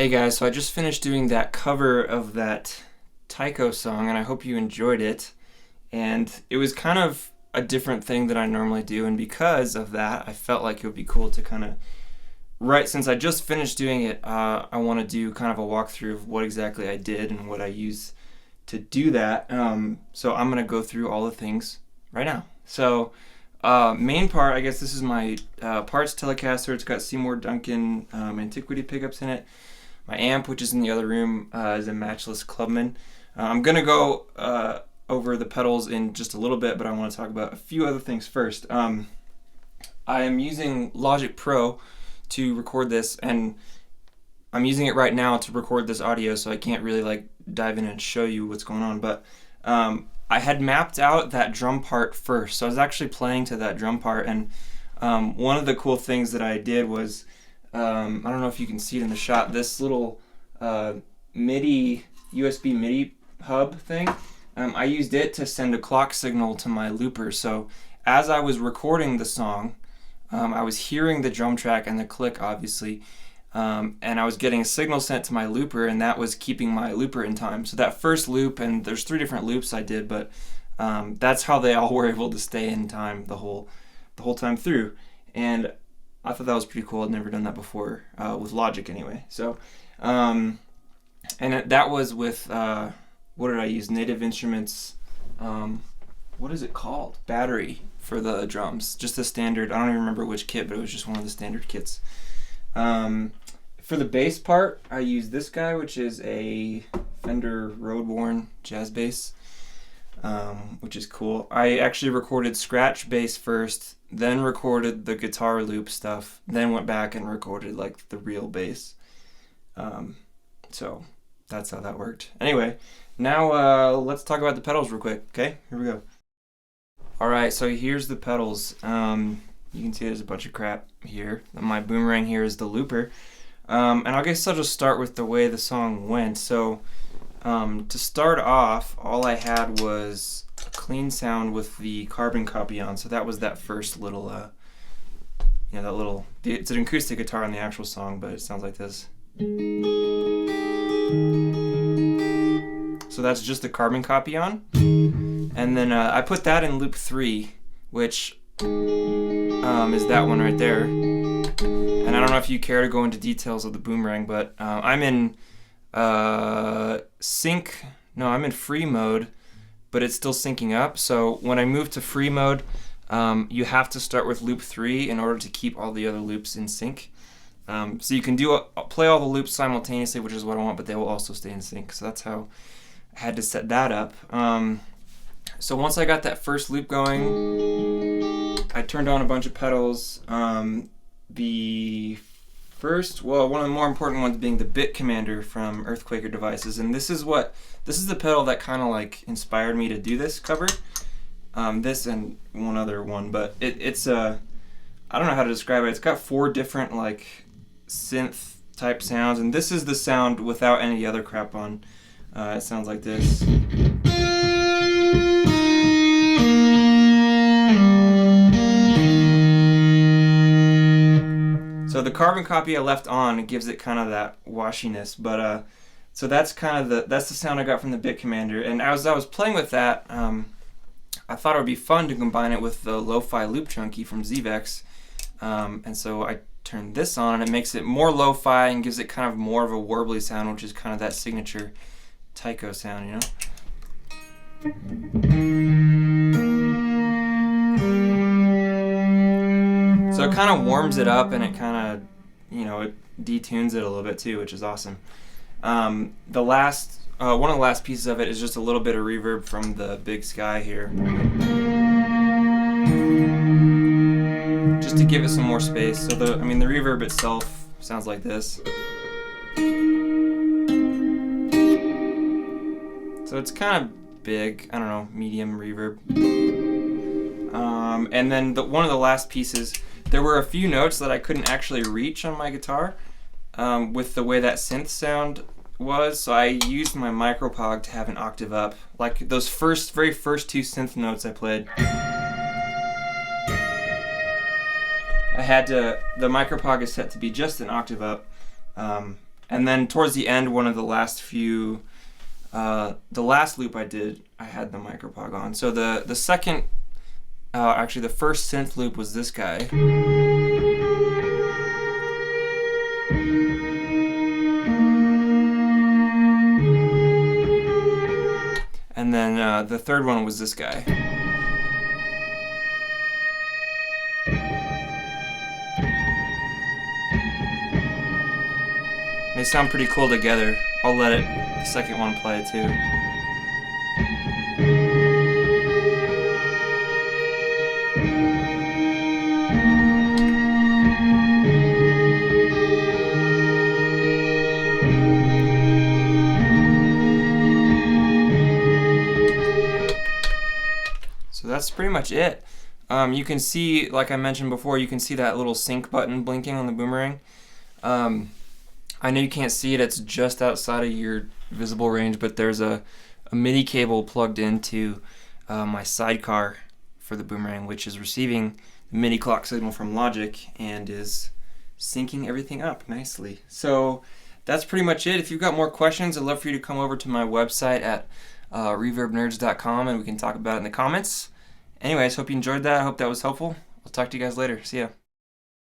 Hey guys, so I just finished doing that cover of that Tycho song and I hope you enjoyed it. And it was kind of a different thing than I normally do, and because of that I felt like it would be cool to kind of since I just finished doing it, I want to do kind of a walkthrough of what exactly I did and what I use to do that. So I'm going to go through all the things right now. So main part, I guess this is my parts Telecaster. It's got Seymour Duncan Antiquity pickups in it. My amp, which is in the other room, is a Matchless Clubman. I'm going to go over the pedals in just a little bit, but I want to talk about a few other things first. I am using Logic Pro to record this, and I'm using it right now to record this audio, so I can't really like dive in and show you what's going on, but I had mapped out that drum part first, so I was actually playing to that drum part, and one of the cool things that I did was I don't know if you can see it in the shot, this little MIDI, USB MIDI hub thing, I used it to send a clock signal to my looper. So as I was recording the song, I was hearing the drum track and the click obviously, and I was getting a signal sent to my looper, and that was keeping my looper in time. So that first loop, and there's 3 different loops I did, but that's how they all were able to stay in time the whole time through. And I thought that was pretty cool. I'd never done that before with Logic anyway. So, and that was with, what did I use? Native Instruments, what is it called? Battery for the drums. Just the standard, I don't even remember which kit, but it was just one of the standard kits. For the bass part, I used this guy, which is a Fender Road Worn Jazz bass, which is cool. I actually recorded scratch bass first, then recorded the guitar loop stuff, then went back and recorded like the real bass. So that's how that worked. Anyway, now let's talk about the pedals real quick. Okay, here we go. Alright, so here's the pedals. You can see there's a bunch of crap here. My Boomerang here is the looper. And I guess I'll just start with the way the song went. So to start off, all I had was a clean sound with the Carbon Copy on. So that was that first little, it's an acoustic guitar on the actual song, but it sounds like this. So that's just the Carbon Copy on. And then I put that in loop 3, which is that one right there. And I don't know if you care to go into details of the Boomerang, but I'm in I'm in free mode, but it's still syncing up. So when I move to free mode, you have to start with loop 3 in order to keep all the other loops in sync. So you can play all the loops simultaneously, which is what I want, but they will also stay in sync. So that's how I had to set that up. So once I got that first loop going, I turned on a bunch of pedals. The first, one of the more important ones being the Bit Commander from Earthquaker Devices, and this is the pedal that kind of like inspired me to do this cover. This and one other one, but it's I don't know how to describe it. It's got 4 different like synth type sounds, and this is the sound without any other crap on. It sounds like this. So the Carbon Copy I left on, it gives it kind of that washiness, but so that's kind of that's the sound I got from the Bit Commander. And as I was playing with that, I thought it would be fun to combine it with the lo-fi loop Junky from ZVex, and so I turned this on, and it makes it more lo-fi and gives it kind of more of a warbly sound, which is kind of that signature Tycho sound, you know? So it kind of warms it up, and it kind of, it detunes it a little bit too, which is awesome. One of the last pieces of it is just a little bit of reverb from the BigSky here, just to give it some more space. So the reverb itself sounds like this. So it's kind of big, I don't know, medium reverb. And then one of the last pieces, there were a few notes that I couldn't actually reach on my guitar with the way that synth sound was, so I used my Micro POG to have an octave up. Like those very first 2 synth notes I played, I had to, the Micro POG is set to be just an octave up, And then towards the end, one of the last few, the last loop I did, I had the Micro POG on. So the second, actually the first synth loop was this guy. And then the third one was this guy. They sound pretty cool together. I'll let the second one play too. So that's pretty much it. You can see, like I mentioned before, you can see that little sync button blinking on the Boomerang. I know you can't see it, it's just outside of your visible range, but there's a MIDI cable plugged into my Sidecar for the Boomerang, which is receiving the MIDI clock signal from Logic and is syncing everything up nicely. So that's pretty much it. If you've got more questions, I'd love for you to come over to my website at reverbnerds.com and we can talk about it in the comments. Anyways, hope you enjoyed that. I hope that was helpful. I'll talk to you guys later. See ya.